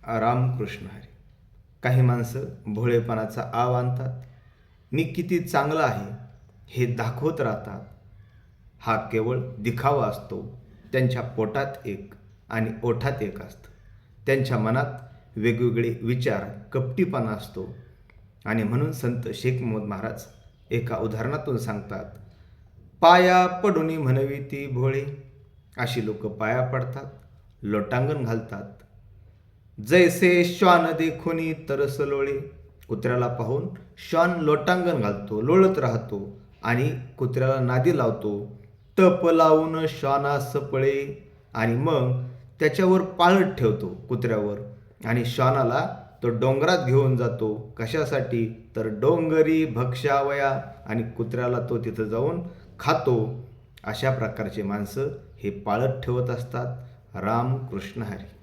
रामकृष्ण हरी. काही माणसं भोळेपणाचा आव आणतात. मी किती चांगला आहे हे दाखवत राहतात. हा केवळ दिखावा असतो. त्यांच्या पोटात एक आणि ओठात एक असतं. त्यांच्या मनात वेगवेगळे विचार, कपटीपणा असतो. आणि म्हणून संत शेख मोहम्मद महाराज एका उदाहरणातून सांगतात, पाया पडुनी म्हणवी ती भोळे. अशी लोक पाया पडतात, लोटांगण घालतात. जैसे श्वान देखुनी तरस लोळे. कुत्र्याला पाहून श्वान लोटांगण घालतो, लोळत राहतो आणि कुत्र्याला नादी लावतो. तप लावून श्वानास पळे आणि मग त्याच्यावर पाळत ठेवतो कुत्र्यावर. आणि श्वानाला तो डोंगरात घेऊन जातो. कशासाठी? तर डोंगरी भक्षावया. आणि कुत्र्याला तो तिथं जाऊन खातो. अशा प्रकारचे माणसं हे पाळत ठेवत असतात. रामकृष्ण हरी.